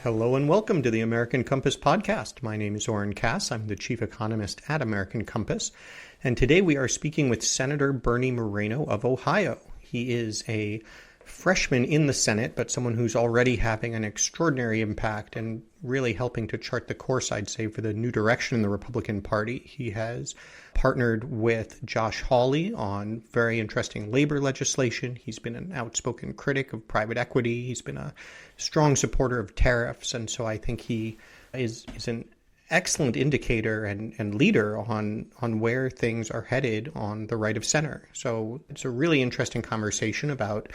Hello and welcome to the American Compass podcast. My name is Oren. I'm the chief economist at American Compass. And today we are speaking with Senator Bernie Moreno of Ohio. He is a freshman in the Senate, but someone who's already having an extraordinary impact and really helping to chart the course, I'd say, for the new direction in the Republican Party. He has partnered with Josh Hawley on very interesting labor legislation. He's been an outspoken critic of private equity. He's been a strong supporter of tariffs. And so I think he is an excellent indicator and leader on where things are headed on the right of center. So it's a really interesting conversation about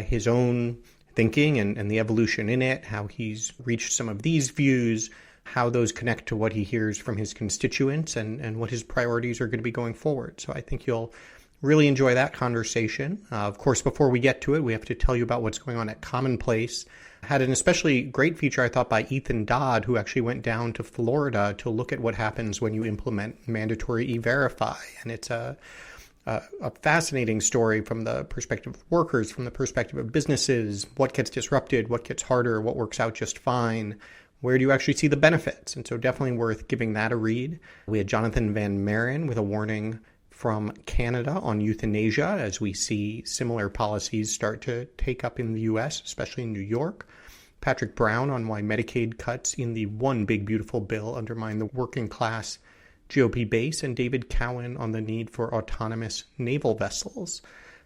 his own thinking and the evolution in it, how he's reached some of these views, how those connect to what he hears from his constituents, and what his priorities are going to be going forward. So I think you'll really enjoy that conversation. Of course, before we get to it, we have to tell you about what's going on at Commonplace. Had an especially great feature, I thought, by Ethan Dodd, who actually went down to Florida to look at what happens when you implement mandatory E-Verify. And it's a fascinating story from the perspective of workers, from the perspective of businesses, what gets disrupted, what gets harder, what works out just fine, where do you actually see the benefits? And so definitely worth giving that a read. We had Jonathan Van Maren with a warning from Canada on euthanasia as we see similar policies start to take up in the U.S., especially in New York. Patrick Brown on why Medicaid cuts in the One Big Beautiful Bill undermine the working class GOP base, and David Cowan on the need for autonomous naval vessels.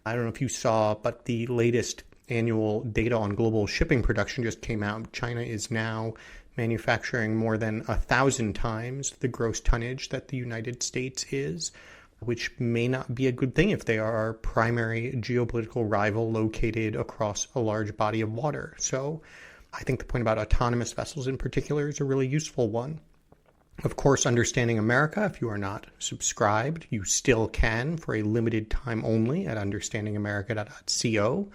I don't know if you saw, but the latest annual data on global shipping production just came out. China is now manufacturing more than 1,000 times the gross tonnage that the United States is, which may not be a good thing if they are our primary geopolitical rival located across a large body of water. So I think the point about autonomous vessels in particular is a really useful one. Of course, Understanding America, if you are not subscribed, you still can for a limited time only at understandingamerica.co.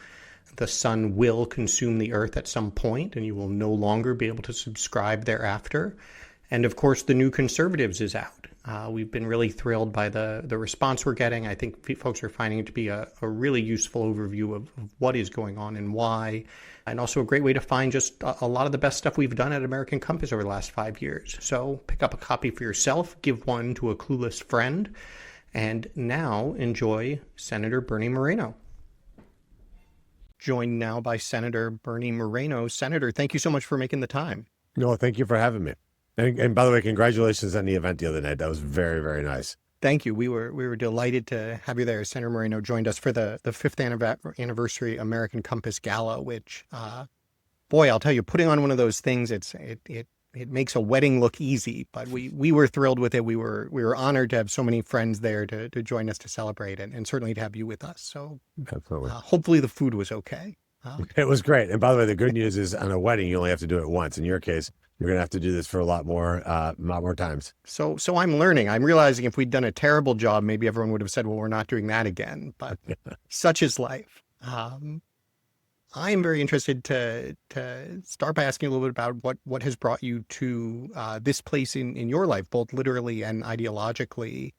The sun will consume the earth at some point, and you will no longer be able to subscribe thereafter. And of course, The New Conservatives is out. We've been really thrilled by the response we're getting. I think folks are finding it to be a really useful overview of what is going on and why, and also a great way to find just a lot of the best stuff we've done at American Compass over the last 5 years. So pick up a copy for yourself, give one to a clueless friend, and now enjoy Senator Bernie Moreno. Joined now by Senator Bernie Moreno. Senator, thank you so much for making the time. No, thank you for having me. And by the way, congratulations on the event the other night. That was very, very nice. Thank you. We were delighted to have you there. Senator Moreno joined us for the 5th anniversary American Compass Gala, which, boy, I'll tell you, putting on one of those things, it makes a wedding look easy. But we were thrilled with it. We were honored to have so many friends there to join us to celebrate, and certainly to have you with us. So absolutely. Hopefully the food was okay. It was great. And by the way, the good news is on a wedding, you only have to do it once. In your case, you're going to have to do this for a lot more times. So I'm learning. I'm realizing if we'd done a terrible job, maybe everyone would have said, well, we're not doing that again. But such is life. I am very interested to start by asking a little bit about what has brought you to this place in your life, both literally and ideologically.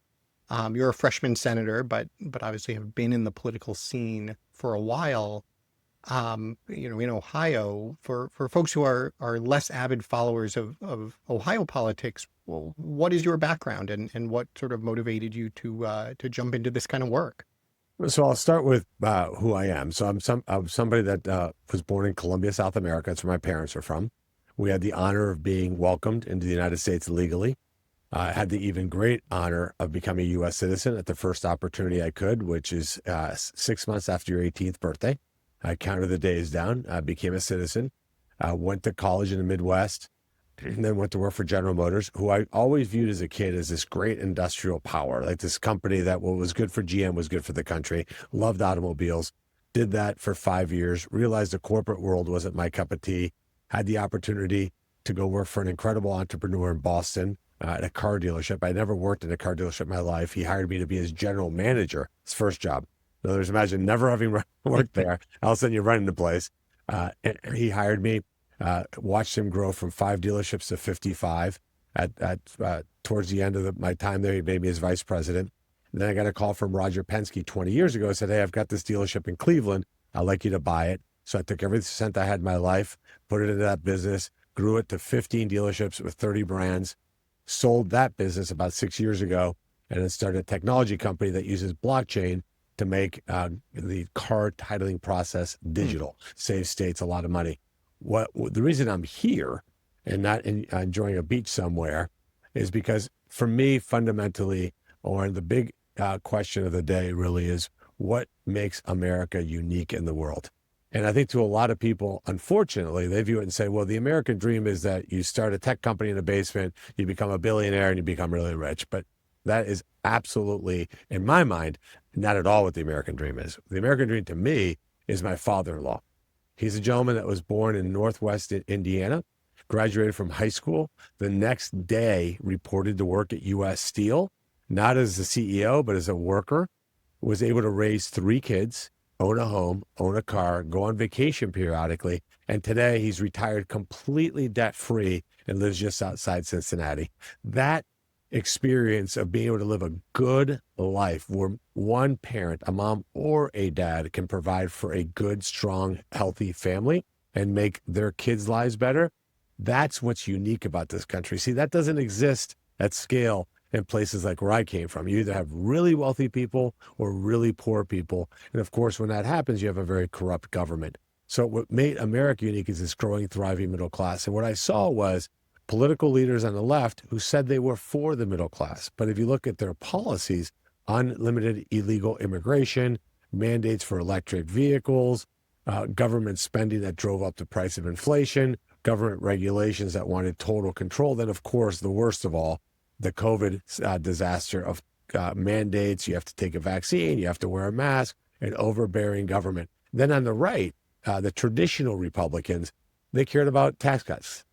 You're a freshman senator, but obviously have been in the political scene for a while. In Ohio, for folks who are less avid followers of Ohio politics, well, what is your background and what sort of motivated you to jump into this kind of work? So I'll start with who I am. So I'm somebody that was born in Colombia, South America. That's where my parents are from. We had the honor of being welcomed into the United States legally. I had the even great honor of becoming a U.S. citizen at the first opportunity I could, which is 6 months after your 18th birthday. I counted the days down, became a citizen, went to college in the Midwest, and then went to work for General Motors, who I always viewed as a kid as this great industrial power, like this company that what was good for GM was good for the country, loved automobiles, did that for 5 years, realized the corporate world wasn't my cup of tea, had the opportunity to go work for an incredible entrepreneur in Boston at a car dealership. I never worked in a car dealership in my life. He hired me to be his general manager, his first job. In other words, imagine never having worked there. All of a sudden you're running the place. He hired me, watched him grow from 5 dealerships to 55. Towards the end of my time there, he made me his vice president. And then I got a call from Roger Penske 20 years ago. Said, hey, I've got this dealership in Cleveland. I'd like you to buy it. So I took every cent I had in my life, put it into that business, grew it to 15 dealerships with 30 brands, sold that business about 6 years ago, and then started a technology company that uses blockchain to make the car titling process digital, save states a lot of money. The reason I'm here and not enjoying a beach somewhere is because for me, fundamentally, or the big question of the day really is, what makes America unique in the world? And I think to a lot of people, unfortunately, they view it and say, well, the American dream is that you start a tech company in a basement, you become a billionaire, and you become really rich. But that is absolutely, in my mind, not at all what the American dream is. The American dream to me is my father-in-law. He's a gentleman that was born in Northwest Indiana, graduated from high school. The next day reported to work at U.S. Steel, not as the CEO, but as a worker, was able to raise 3 kids, own a home, own a car, go on vacation periodically. And today he's retired completely debt-free and lives just outside Cincinnati. That experience of being able to live a good life where one parent, a mom or a dad, can provide for a good, strong, healthy family and make their kids' lives better, that's what's unique about this country. See, that doesn't exist at scale in places like where I came from. You either have really wealthy people or really poor people. And of course, when that happens, you have a very corrupt government. So what made America unique is this growing, thriving middle class. And what I saw was political leaders on the left who said they were for the middle class. But if you look at their policies, unlimited illegal immigration, mandates for electric vehicles, government spending that drove up the price of inflation, government regulations that wanted total control, then of course, the worst of all, the COVID disaster of mandates. You have to take a vaccine, you have to wear a mask, an overbearing government. Then on the right, the traditional Republicans, they cared about tax cuts.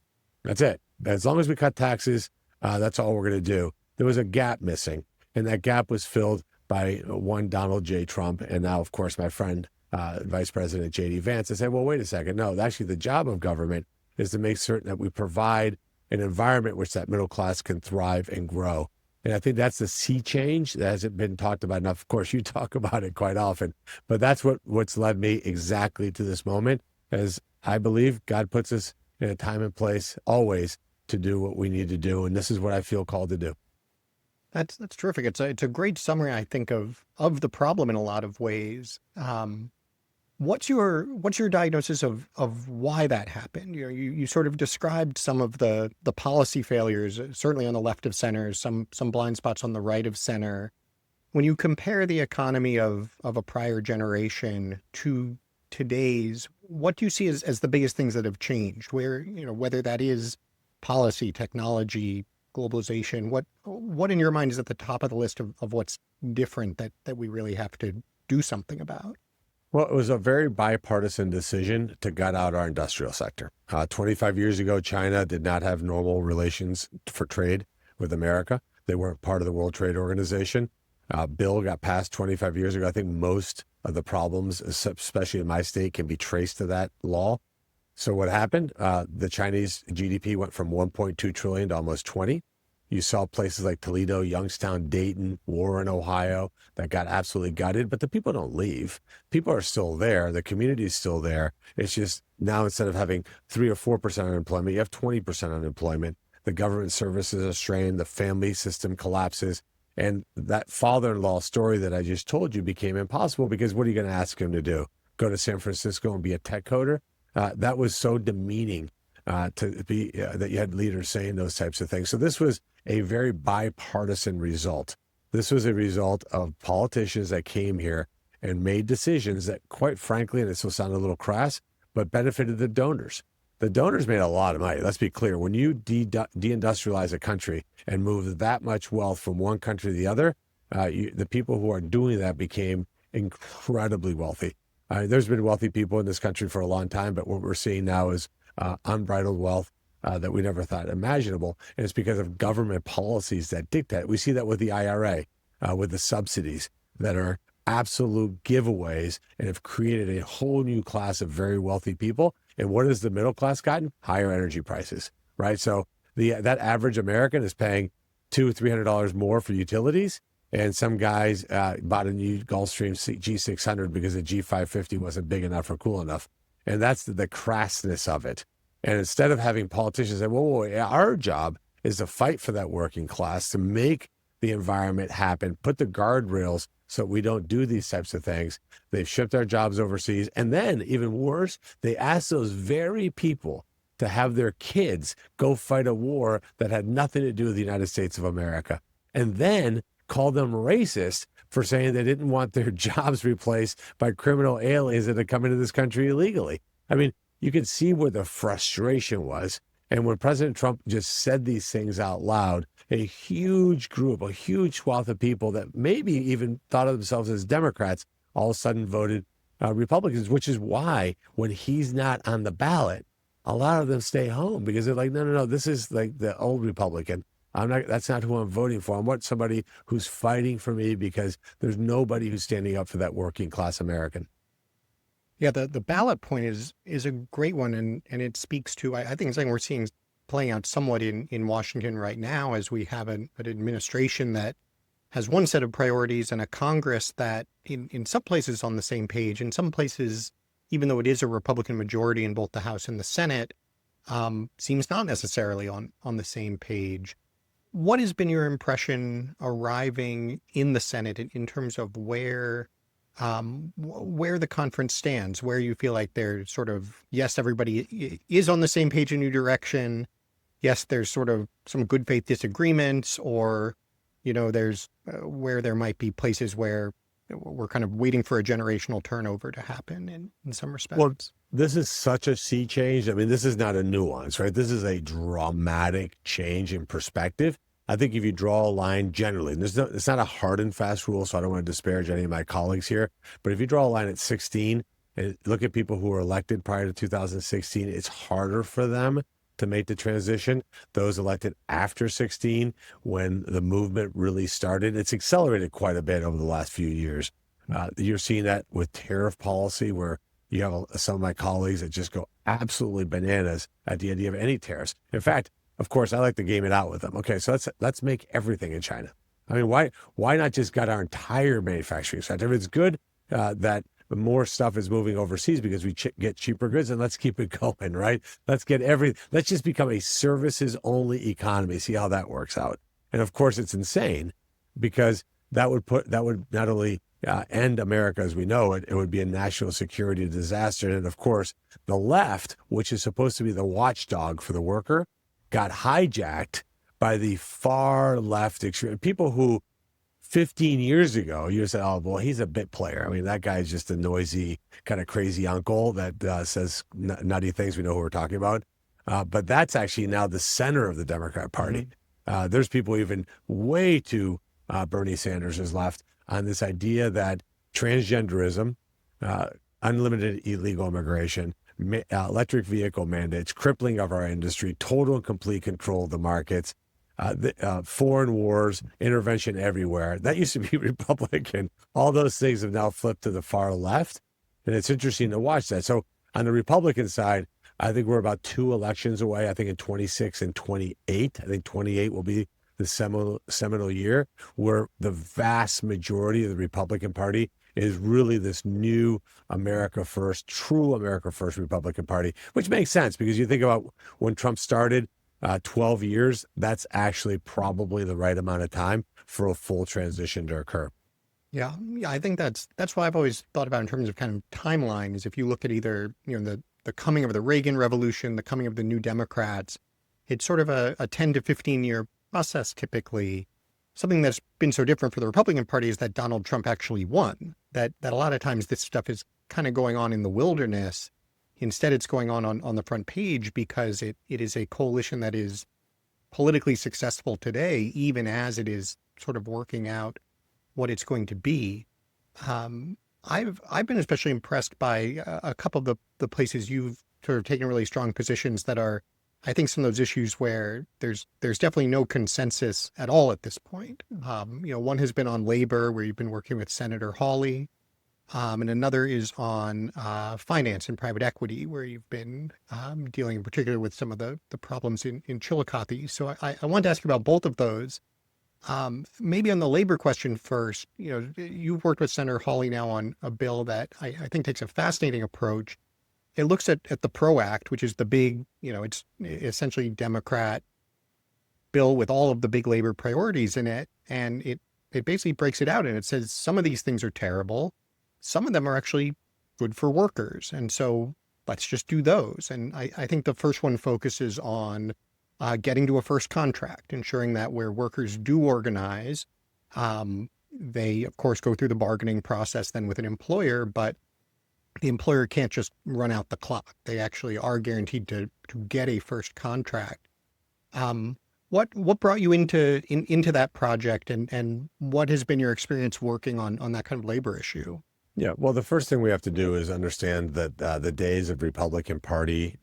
That's it. As long as we cut taxes, that's all we're going to do. There was a gap missing, and that gap was filled by one Donald J. Trump, and now, of course, my friend, Vice President J.D. Vance. I said, well, wait a second. No, actually, the job of government is to make certain that we provide an environment which that middle class can thrive and grow. And I think that's the sea change that hasn't been talked about enough. Of course, you talk about it quite often, but that's what's led me exactly to this moment, as I believe God puts us in a time and place always to do what we need to do. And this is what I feel called to do. That's terrific. It's a great summary, I think, of the problem in a lot of ways. What's your diagnosis of why that happened? You sort of described some of the policy failures, certainly on the left of center, some blind spots on the right of center. When you compare the economy of a prior generation to today's, what do you see as the biggest things that have changed? Whether that is policy, technology, globalization, what in your mind is at the top of the list of what's different that we really have to do something about? Well, it was a very bipartisan decision to gut out our industrial sector. 25 years ago, China did not have normal relations for trade with America. They weren't part of the World Trade Organization. Bill got passed 25 years ago. I think most of the problems, especially in my state, can be traced to that law. So what happened? The Chinese GDP went from 1.2 trillion to almost 20. You saw places like Toledo, Youngstown, Dayton, Warren, Ohio, that got absolutely gutted, but the people don't leave. People are still there. The community is still there. It's just now instead of having 3 or 4% unemployment, you have 20% unemployment. The government services are strained. The family system collapses. And that father-in-law story that I just told you became impossible because what are you going to ask him to do? Go to San Francisco and be a tech coder? That was so demeaning to be that you had leaders saying those types of things. So this was a very bipartisan result. This was a result of politicians that came here and made decisions that, quite frankly, and this will sound a little crass, but benefited the donors. The donors made a lot of money. Let's be clear. When you deindustrialize a country and move that much wealth from one country to the other, the people who are doing that became incredibly wealthy. There's been wealthy people in this country for a long time, but what we're seeing now is unbridled wealth that we never thought imaginable. And it's because of government policies that dictate. We see that with the IRA, with the subsidies that are absolute giveaways and have created a whole new class of very wealthy people. And what has the middle class gotten? Higher energy prices, right? So that average American is paying $200-$300 more for utilities. And some guys bought a new Gulfstream G600 because the G550 wasn't big enough or cool enough. And that's the crassness of it. And instead of having politicians say, whoa, our job is to fight for that working class, to make the environment happen, put the guardrails so we don't do these types of things. They've shipped our jobs overseas. And then, even worse, they ask those very people to have their kids go fight a war that had nothing to do with the United States of America, and then call them racist for saying they didn't want their jobs replaced by criminal aliens that had come into this country illegally. I mean, you could see where the frustration was. And when President Trump just said these things out loud, a huge group, a huge swath of people that maybe even thought of themselves as Democrats, all of a sudden voted Republicans, which is why when he's not on the ballot, a lot of them stay home because they're like, no, this is like the old Republican. That's not who I'm voting for. I want somebody who's fighting for me because there's nobody who's standing up for that working class American. Yeah, the ballot point is a great one, and it speaks to, I think, something we're seeing playing out somewhat in Washington right now, as we have an administration that has one set of priorities and a Congress that in some places on the same page, in some places, even though it is a Republican majority in both the House and the Senate, seems not necessarily on the same page. What has been your impression arriving in the Senate in terms of where the conference stands, where you feel like they're sort of, yes, everybody is on the same page in your direction. Yes, there's sort of some good faith disagreements, or, there's where there might be places where we're kind of waiting for a generational turnover to happen in some respects. Well, this is such a sea change. I mean, this is not a nuance, right? This is a dramatic change in perspective. I think if you draw a line generally, and it's not a hard and fast rule, so I don't want to disparage any of my colleagues here, but if you draw a line at 16 and look at people who were elected prior to 2016, it's harder for them to make the transition. Those elected after 16, when the movement really started, it's accelerated quite a bit over the last few years. You're seeing that with tariff policy, where you have some of my colleagues that just go absolutely bananas at the idea of any tariffs. In fact, of course, I like to game it out with them. Okay, so let's make everything in China. I mean, why not just get our entire manufacturing site? If it's good that more stuff is moving overseas because we get cheaper goods, and let's keep it going, right? Let's just become a services only economy. See how that works out. And of course, it's insane because that would not only end America as we know it, it would be a national security disaster. And of course, the left, which is supposed to be the watchdog for the worker, got hijacked by the far left extreme people who 15 years ago, you said, oh, boy, he's a bit player. I mean, that guy's just a noisy, kind of crazy uncle that says nutty things. We know who we're talking about. But that's actually now the center of the Democrat Party. Mm-hmm. There's people even way to Bernie Sanders' left on this idea that transgenderism, unlimited illegal immigration, electric vehicle mandates, crippling of our industry, total and complete control of the markets, foreign wars, intervention everywhere. That used to be Republican. All those things have now flipped to the far left. And it's interesting to watch that. So on the Republican side, I think we're about 2 elections away. I think in 26 and 28. I think 28 will be the seminal year where the vast majority of the Republican Party is really this new America First, true America First Republican Party, which makes sense because you think about when Trump started, 12 years, that's actually probably the right amount of time for a full transition to occur. Yeah, I think that's what I've always thought about in terms of kind of timeline, is if you look at either, the coming of the Reagan Revolution, the coming of the New Democrats, it's sort of a 10 to 15 year process typically. Something that's been so different for the Republican Party is that Donald Trump actually won, that a lot of times this stuff is kind of going on in the wilderness. Instead, it's going on the front page because it is a coalition that is politically successful today, even as it is sort of working out what it's going to be. I've been especially impressed by a couple of the places you've sort of taken really strong positions that are, I think, some of those issues where there's definitely no consensus at all at this point. One has been on labor, where you've been working with Senator Hawley. And another is on finance and private equity, where you've been dealing in particular with some of the problems in Chillicothe. So I wanted to ask you about both of those. Maybe on the labor question first, you've worked with Senator Hawley now on a bill that I think takes a fascinating approach it looks at the PRO Act, which is the big, it's essentially Democrat bill with all of the big labor priorities in it. And it basically breaks it out and it says some of these things are terrible. Some of them are actually good for workers. And so let's just do those. And I think the first one focuses on getting to a first contract, ensuring that where workers do organize, they, of course, go through the bargaining process then with an employer, but the employer can't just run out the clock. They actually are guaranteed to get a first contract. What brought you into that project, and what has been your experience working on that kind of labor issue? Yeah, well, the first thing we have to do is understand that the days of the Republican Party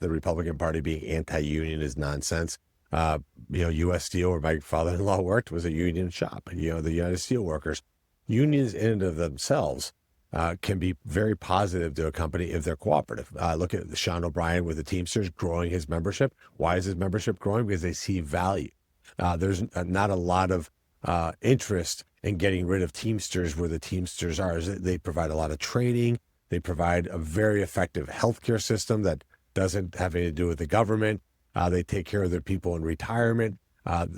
being anti-union is nonsense. U.S. Steel, where my father-in-law worked, was a union shop. The United Steelworkers. Unions in and of themselves can be very positive to a company if they're cooperative. Look at Sean O'Brien with the Teamsters growing his membership. Why is his membership growing? Because they see value. There's not a lot of interest in getting rid of Teamsters where the Teamsters are. They provide a lot of training. They provide a very effective healthcare system that doesn't have anything to do with the government. They take care of their people in retirement.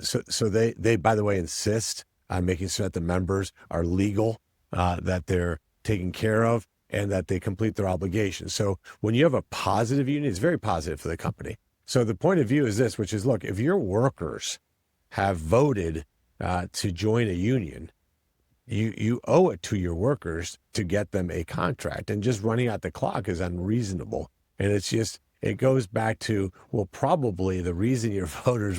So they, by the way, insist on making sure that the members are legal, that they're taken care of, and that they complete their obligations. So when you have a positive union, it's very positive for the company. So the point of view is this, which is, look, if your workers have voted to join a union, you owe it to your workers to get them a contract. And just running out the clock is unreasonable. And it goes back to, well, probably the reason your voted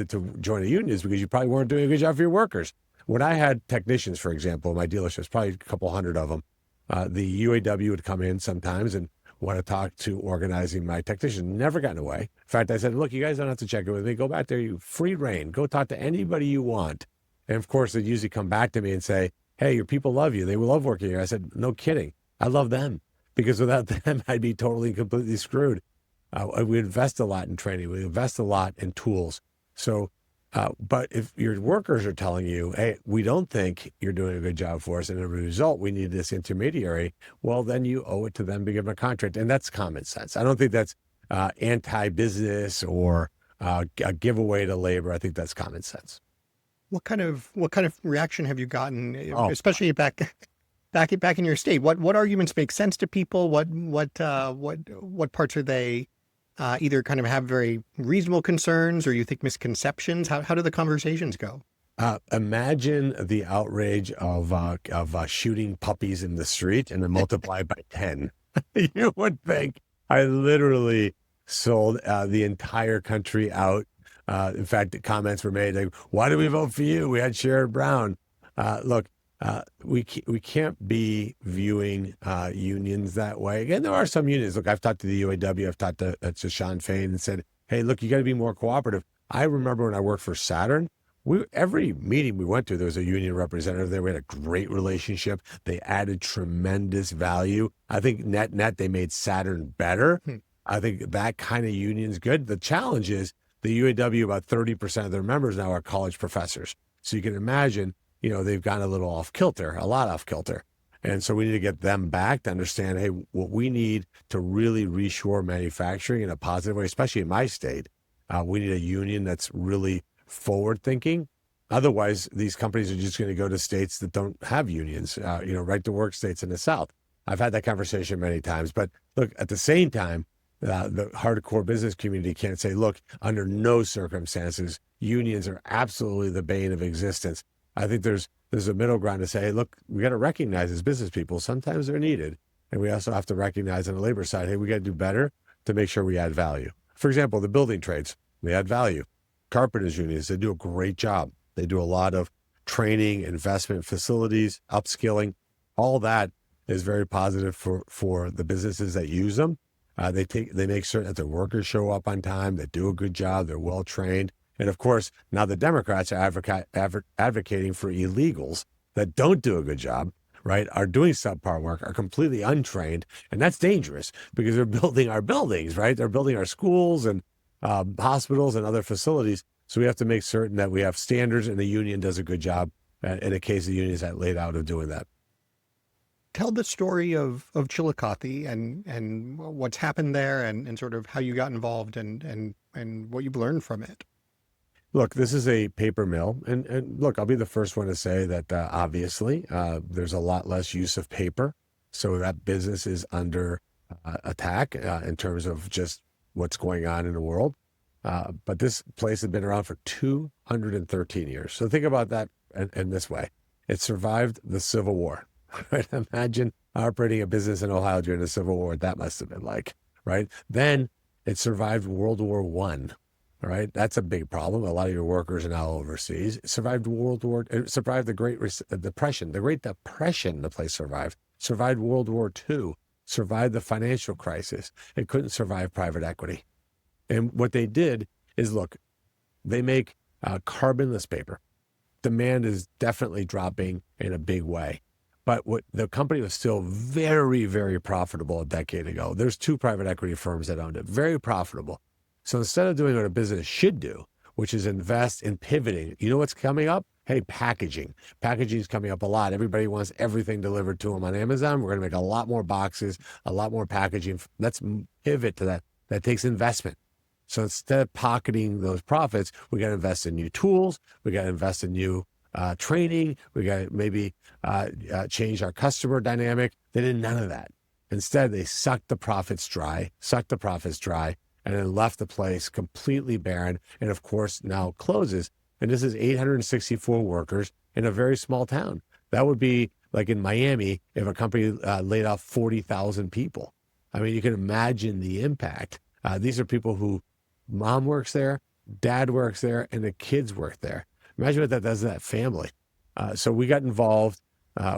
to join a union is because you probably weren't doing a good job for your workers. When I had technicians, for example, in my dealerships, probably a couple hundred of them, the UAW would come in sometimes and want to talk to organizing my technician. Never got in the way. In fact, I said, look, you guys don't have to check it with me. Go back there, you free reign. Go talk to anybody you want. And of course, they'd usually come back to me and say, hey, your people love you. They love working here. I said, no kidding. I love them, because without them, I'd be totally, completely screwed. We invest a lot in training. We invest a lot in tools. So, but if your workers are telling you, hey, we don't think you're doing a good job for us, and as a result, we need this intermediary, well, then you owe it to them to give them a contract. And that's common sense. I don't think that's anti-business or a giveaway to labor. I think that's common sense. What kind of reaction have you gotten, especially back in your state? What arguments make sense to people? What parts are they either kind of have very reasonable concerns, or you think misconceptions? How do the conversations go? Imagine the outrage of shooting puppies in the street and then multiply by 10. You would think I literally sold the entire country out. In fact, the comments were made like, why did we vote for you? We had Sherrod Brown. Look, we can't be viewing unions that way. Again, there are some unions. Look, I've talked to the UAW. I've talked to Sean Fain and said, hey, look, you got to be more cooperative. I remember when I worked for Saturn, every meeting we went to, there was a union representative there. We had a great relationship. They added tremendous value. I think net, they made Saturn better. I think that kind of union's good. The challenge is the UAW, about 30% of their members now are college professors. So you can imagine, they've gone a little off kilter, a lot off kilter. And so we need to get them back to understand, hey, what we need to really reshore manufacturing in a positive way, especially in my state, we need a union that's really forward thinking. Otherwise, these companies are just going to go to states that don't have unions, right to work states in the South. I've had that conversation many times. But look, at the same time, the hardcore business community can't say, look, under no circumstances, unions are absolutely the bane of existence. I think there's a middle ground to say, hey, look, we got to recognize as business people, sometimes they're needed. And we also have to recognize on the labor side, hey, we got to do better to make sure we add value. For example, the building trades, they add value. Carpenters unions, they do a great job. They do a lot of training, investment, facilities, upskilling. All that is very positive for the businesses that use them. They make certain that their workers show up on time, they do a good job, they're well trained. And of course, now the Democrats are advocating for illegals that don't do a good job, right, are doing subpar work, are completely untrained. And that's dangerous because they're building our buildings, right? They're building our schools and hospitals and other facilities. So we have to make certain that we have standards, and the union does a good job in the case the unions that laid out of doing that. tell the story of Chillicothe and what's happened there and sort of how you got involved and what you've learned from it. Look, this is a paper mill. And look, I'll be the first one to say that obviously there's a lot less use of paper. So that business is under attack in terms of just what's going on in the world. But this place has been around for 213 years. So think about that in this way. It survived the Civil War. Right? Imagine operating a business in Ohio during the Civil War. What that must have been like, right? Then it survived World War I. All right, that's a big problem. A lot of your workers are now overseas. It survived it survived the Great Depression. The Great Depression, the place survived. Survived World War II. Survived the financial crisis. It couldn't survive private equity. And what they did is, look, they make carbonless paper. Demand is definitely dropping in a big way. But the company was still very, very profitable a decade ago. There's 2 private equity firms that owned it, very profitable. So instead of doing what a business should do, which is invest in pivoting, you know what's coming up? Hey, packaging. Packaging is coming up a lot. Everybody wants everything delivered to them on Amazon. We're going to make a lot more boxes, a lot more packaging. Let's pivot to that. That takes investment. So instead of pocketing those profits, we got to invest in new tools. We got to invest in new training. We got to maybe change our customer dynamic. They did none of that. Instead, they sucked the profits dry, and then left the place completely barren. And of course, now closes. And this is 864 workers in a very small town. That would be like in Miami if a company laid off 40,000 people. I mean, you can imagine the impact. These are people who mom works there, dad works there, and the kids work there. Imagine what that does to that family. So we got involved.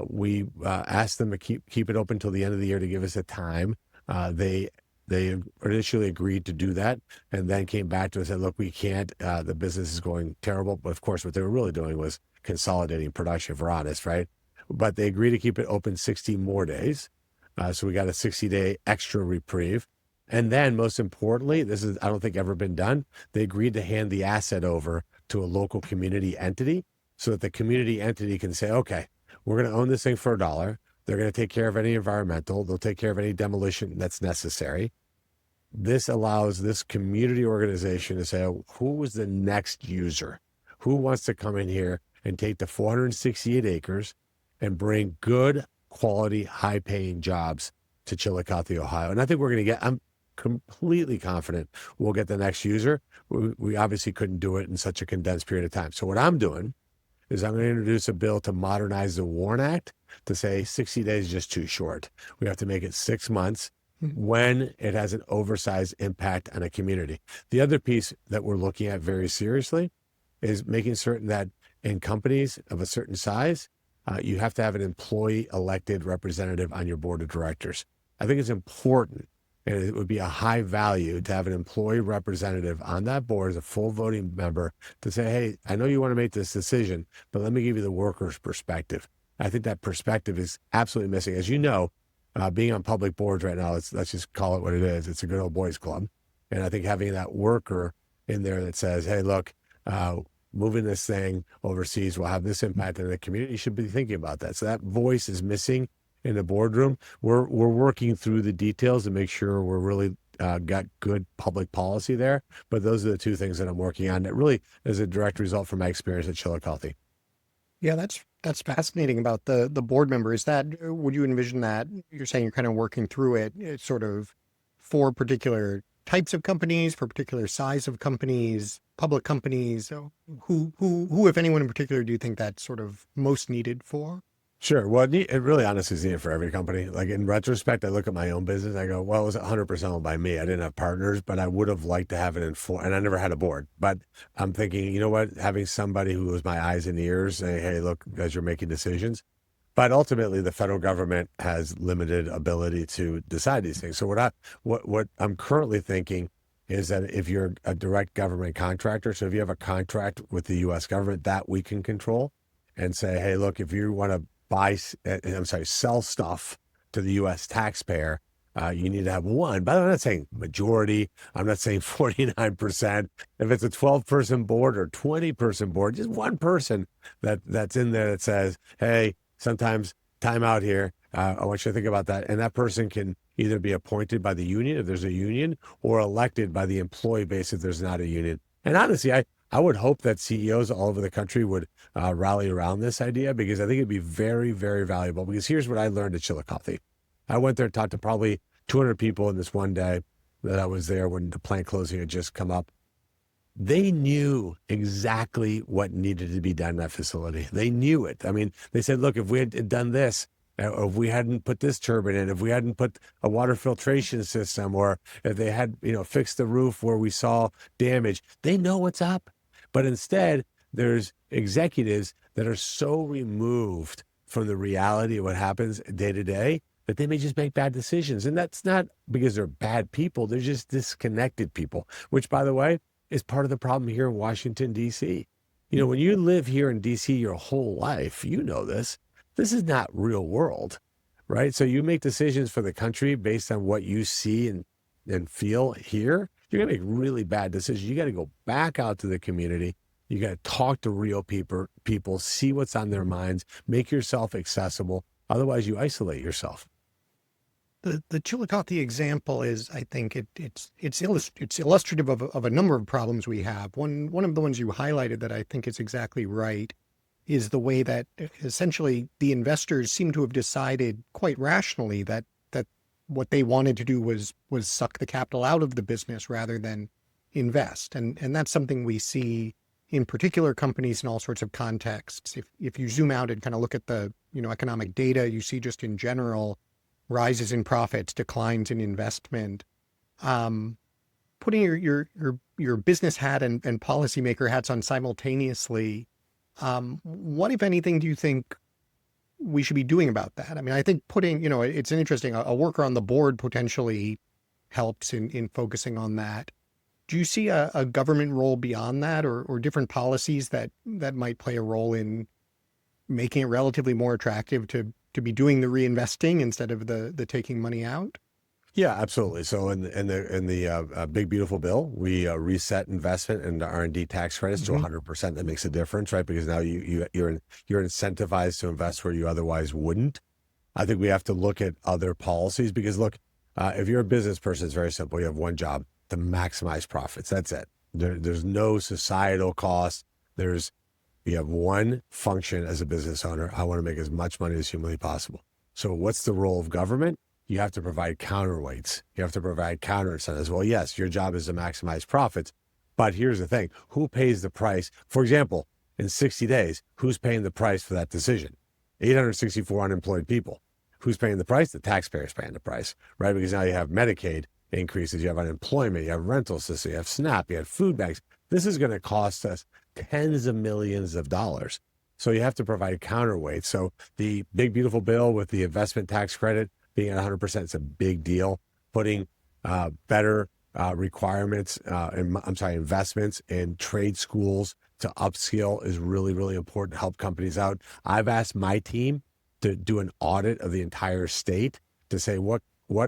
We asked them to keep it open till the end of the year to give us a time. They initially agreed to do that and then came back to us and said, look, we can't, the business is going terrible. But of course, what they were really doing was consolidating production, if we're honest, right? But they agreed to keep it open 60 more days. So we got a 60-day extra reprieve. And then most importantly, this is, I don't think ever been done. They agreed to hand the asset over to a local community entity so that the community entity can say, okay, we're going to own this thing for $1. They're going to take care of any environmental. They'll take care of any demolition that's necessary. This allows this community organization to say, oh, who is the next user? Who wants to come in here and take the 468 acres and bring good quality, high paying jobs to Chillicothe, Ohio? And I think we're going to I'm completely confident we'll get the next user. We obviously couldn't do it in such a condensed period of time. So what I'm doing is I'm going to introduce a bill to modernize the WARN Act to say 60 days is just too short. We have to make it 6 months when it has an oversized impact on a community. The other piece that we're looking at very seriously is making certain that in companies of a certain size, you have to have an employee elected representative on your board of directors. I think it's important, and it would be a high value to have an employee representative on that board as a full voting member to say, hey, I know you want to make this decision, but let me give you the worker's perspective. I think that perspective is absolutely missing. As you know, being on public boards right now, let's just call it what it is. It's a good old boys club. And I think having that worker in there that says, hey, look, moving this thing overseas will have this impact on the community, you should be thinking about that. So that voice is missing in the boardroom. We're working through the details to make sure we're really got good public policy there. But those are the 2 things that I'm working on that really is a direct result from my experience at Chillicothe. Yeah, that's fascinating about the board member. Is that, would you envision that you're saying you're kind of working through it, it's sort of for particular types of companies, for particular size of companies, public companies? So who, if anyone in particular, do you think that's sort of most needed for? Sure. Well, it really honestly is needed for every company. Like in retrospect, I look at my own business. I go, well, it was 100% owned by me. I didn't have partners, but I would have liked to have it in full. And I never had a board. But I'm thinking, you know what? Having somebody who was my eyes and ears say, hey, look, guys, you're making decisions. But ultimately, the federal government has limited ability to decide these things. So what I'm currently thinking is that if you're a direct government contractor, so if you have a contract with the U.S. government, that we can control and say, hey, look, if you want to sell stuff to the U.S. taxpayer, you need to have one. But I'm not saying majority. I'm not saying 49%. If it's a 12-person board or 20-person board, just one person that's in there that says, hey, sometimes time out here. I want you to think about that. And that person can either be appointed by the union if there's a union, or elected by the employee base if there's not a union. And honestly, I would hope that CEOs all over the country would rally around this idea, because I think it'd be very, very valuable. Because here's what I learned at Chillicothe. I went there and talked to probably 200 people in this one day that I was there when the plant closing had just come up. They knew exactly what needed to be done in that facility. They knew it. I mean, they said, look, if we had done this, or if we hadn't put this turbine in, if we hadn't put a water filtration system, or if they had, fixed the roof where we saw damage, they know what's up. But instead, there's executives that are so removed from the reality of what happens day to day that they may just make bad decisions. And that's not because they're bad people. They're just disconnected people, which, by the way, is part of the problem here in Washington, D.C. When you live here in D.C. your whole life, you know this. This is not real world, right? So you make decisions for the country based on what you see and feel here. You're going to make really bad decisions. You got to go back out to the community. You got to talk to real people, see what's on their minds, make yourself accessible. Otherwise, you isolate yourself. The Chillicothe example is, I think, it's illustrative of a number of problems we have. One of the ones you highlighted that I think is exactly right is the way that essentially the investors seem to have decided quite rationally that what they wanted to do was suck the capital out of the business rather than invest, and that's something we see in particular companies in all sorts of contexts. If you zoom out and kind of look at the economic data, you see just in general rises in profits, declines in investment. Putting your business hat and policymaker hats on simultaneously, what, if anything, do you think we should be doing about that? I mean, I think it's an interesting, a worker on the board potentially helps in focusing on that. Do you see a government role beyond that, or different policies that might play a role in making it relatively more attractive to be doing the reinvesting instead of the taking money out? Yeah, absolutely. So in the big beautiful bill, we reset investment and R&D tax credits to 100%. That makes a difference, right? Because now you're incentivized to invest where you otherwise wouldn't. I think we have to look at other policies, because look, if you're a business person, it's very simple. You have one job: to maximize profits. That's it. There's no societal cost. You have one function as a business owner. I want to make as much money as humanly possible. So what's the role of government? You have to provide counterweights. You have to provide counter incentives. Well, yes, your job is to maximize profits, but here's the thing. Who pays the price? For example, in 60 days, who's paying the price for that decision? 864 unemployed people. Who's paying the price? The taxpayer's paying the price, right? Because now you have Medicaid increases, you have unemployment, you have rental system, you have SNAP, you have food banks. This is going to cost us tens of millions of dollars. So you have to provide counterweight. So the big beautiful bill with the investment tax credit being at 100%, it's a big deal. Putting better requirements, investments in trade schools to upskill is really, really important to help companies out. I've asked my team to do an audit of the entire state to say what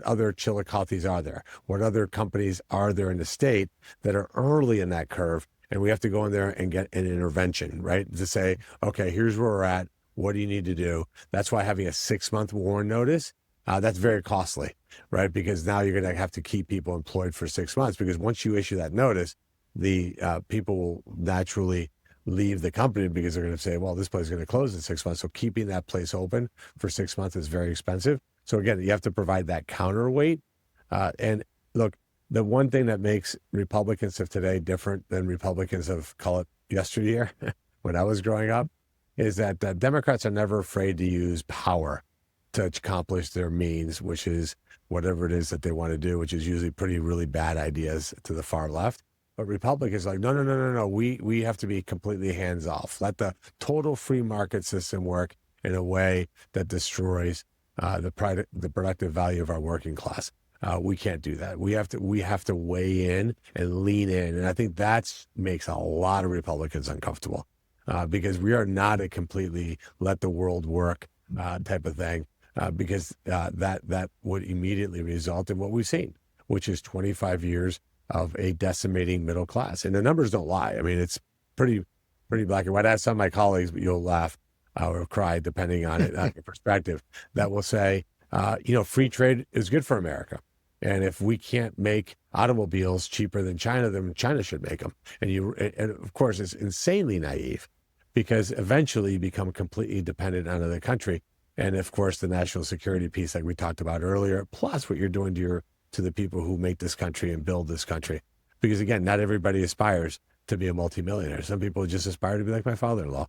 other Chillicothes are there? What other companies are there in the state that are early in that curve? And we have to go in there and get an intervention, right? To say, okay, here's where we're at. What do you need to do? That's why having a 6-month warn notice, that's very costly, right? Because now you're going to have to keep people employed for 6 months, because once you issue that notice, the people will naturally leave the company because they're going to say, well, this place is going to close in 6 months. So keeping that place open for 6 months is very expensive. So again, you have to provide that counterweight. And look, the one thing that makes Republicans of today different than Republicans of, call it, yesteryear, when I was growing up, is that Democrats are never afraid to use power to accomplish their means, which is whatever it is that they want to do, which is usually really bad ideas to the far left. But Republicans are like, no. We have to be completely hands off. Let the total free market system work in a way that destroys the productive value of our working class. We can't do that. We have to weigh in and lean in. And I think that makes a lot of Republicans uncomfortable because we are not a completely let the world work type of thing because that would immediately result in what we've seen, which is 25 years of a decimating middle class. And the numbers don't lie. I mean, it's pretty black and white. I asked some of my colleagues, but you'll laugh. or cry, depending on it, your perspective, that will say, free trade is good for America. And if we can't make automobiles cheaper than China, then China should make them. And of course, it's insanely naive, because eventually you become completely dependent on another country. And of course, the national security piece, like we talked about earlier, plus what you're doing to the people who make this country and build this country. Because again, not everybody aspires to be a multimillionaire. Some people just aspire to be like my father-in-law.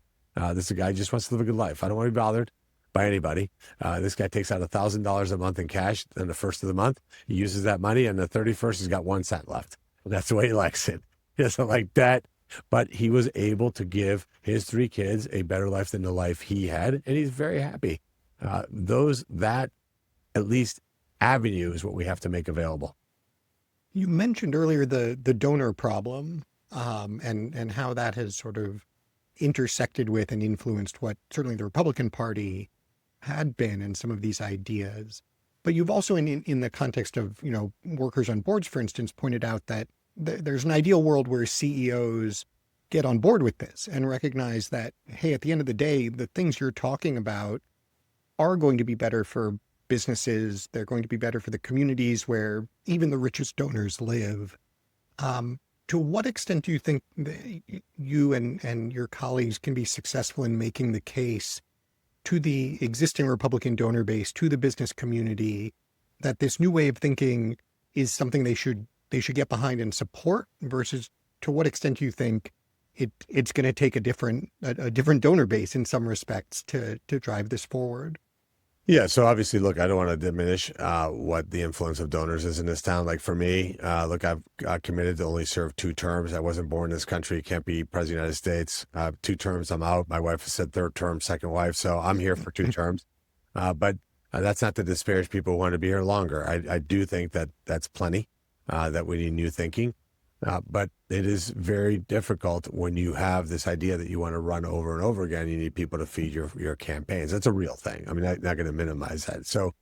This guy just wants to live a good life. I don't want to be bothered by anybody. This guy takes out $1,000 a month in cash on the first of the month. He uses that money, and the 31st, he's got 1 cent left. That's the way he likes it. He doesn't like that. But he was able to give his 3 kids a better life than the life he had, and he's very happy. That at least avenue is what we have to make available. You mentioned earlier the donor problem, and how that has sort of intersected with and influenced what certainly the Republican Party had been in some of these ideas. But you've also, in the context of workers on boards, for instance, pointed out that there's an ideal world where CEOs get on board with this and recognize that, hey, at the end of the day, the things you're talking about are going to be better for businesses. They're going to be better for the communities where even the richest donors live. To what extent do you think that you and your colleagues can be successful in making the case to the existing Republican donor base, to the business community, that this new way of thinking is something they should get behind and support, versus to what extent do you think it's going to take a different donor base in some respects to drive this forward? Yeah, so obviously, look, I don't want to diminish what the influence of donors is in this town. Like for me, look, I've committed to only serve 2 terms. I wasn't born in this country, can't be president of the United States. 2 terms, I'm out. My wife has said 3rd term, second wife, so I'm here for 2 terms. But that's not to disparage people who want to be here longer. I do think that that's plenty, that we need new thinking. But it is very difficult when you have this idea that you want to run over and over again. You need people to feed your campaigns. That's a real thing. I mean, I'm not going to minimize that. So,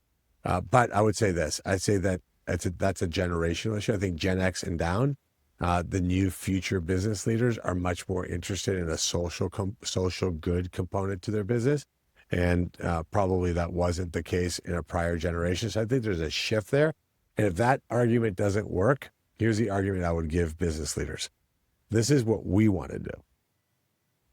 but I would say this. I'd say that that's a generational issue. I think Gen X and down, the new future business leaders are much more interested in a social good component to their business. And probably that wasn't the case in a prior generation. So I think there's a shift there. And if that argument doesn't work, here's the argument I would give business leaders. This is what we want to do.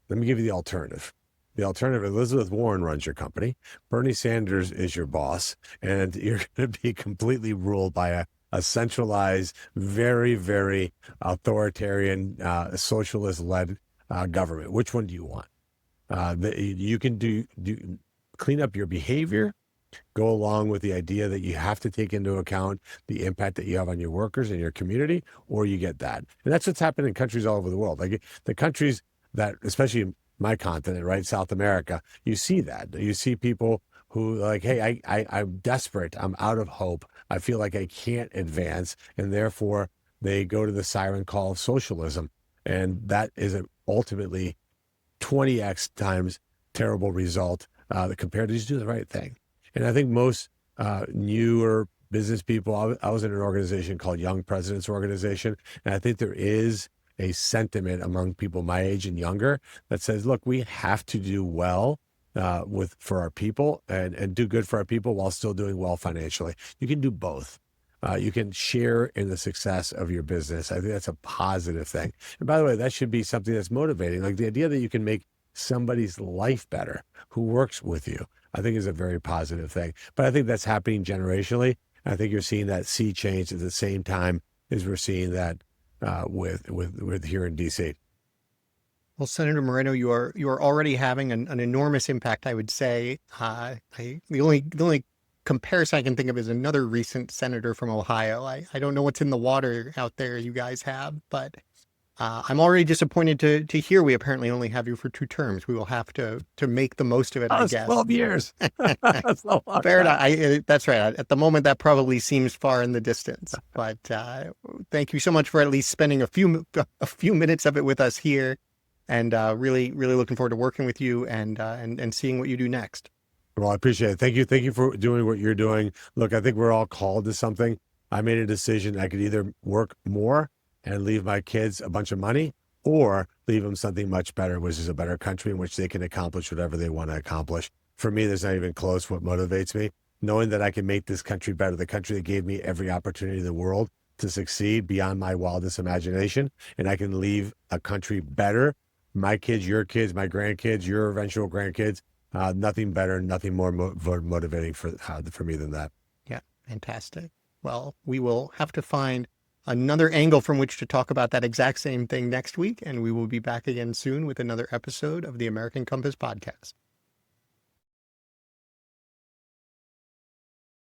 Let me give you the alternative. The alternative, Elizabeth Warren runs your company. Bernie Sanders is your boss. And you're going to be completely ruled by a centralized, very, very authoritarian, socialist-led government. Which one do you want? You can do clean up your behavior, go along with the idea that you have to take into account the impact that you have on your workers and your community, or you get that. And that's what's happened in countries all over the world. Like the countries that, especially my continent, right, South America, you see that. You see people who like, hey, I'm desperate. I'm out of hope. I feel like I can't advance. And therefore, they go to the siren call of socialism. And that is an ultimately 20x times terrible result compared to just do the right thing. And I think most newer business people, I was in an organization called Young Presidents Organization, and I think there is a sentiment among people my age and younger that says, look, we have to do well for our people and do good for our people while still doing well financially. You can do both. You can share in the success of your business. I think that's a positive thing. And by the way, that should be something that's motivating. Like the idea that you can make somebody's life better who works with you, I think is a very positive thing. But I think that's happening generationally. I think you're seeing that sea change at the same time as we're seeing that with here in DC. Well, Senator Moreno, you are already having an enormous impact, I would say. The only comparison I can think of is another recent senator from Ohio. I don't know what's in the water out there you guys have, but I'm already disappointed to hear we apparently only have you for 2 terms. We will have to make the most of it, I guess. 12 years. That's a long Fair time. enough. That's right. At the moment, that probably seems far in the distance. But thank you so much for at least spending a few minutes of it with us here, and really, really looking forward to working with you and seeing what you do next. Well, I appreciate it. Thank you for doing what you're doing. Look, I think we're all called to something. I made a decision. I could either work more and leave my kids a bunch of money, or leave them something much better, which is a better country in which they can accomplish whatever they want to accomplish. For me, there's not even close what motivates me. Knowing that I can make this country better, the country that gave me every opportunity in the world to succeed beyond my wildest imagination, and I can leave a country better, my kids, my grandkids, your eventual grandkids, nothing better, nothing more motivating for me than that. Yeah, fantastic. Well, we will have to find another angle from which to talk about that exact same thing next week, and we will be back again soon with another episode of the American Compass podcast.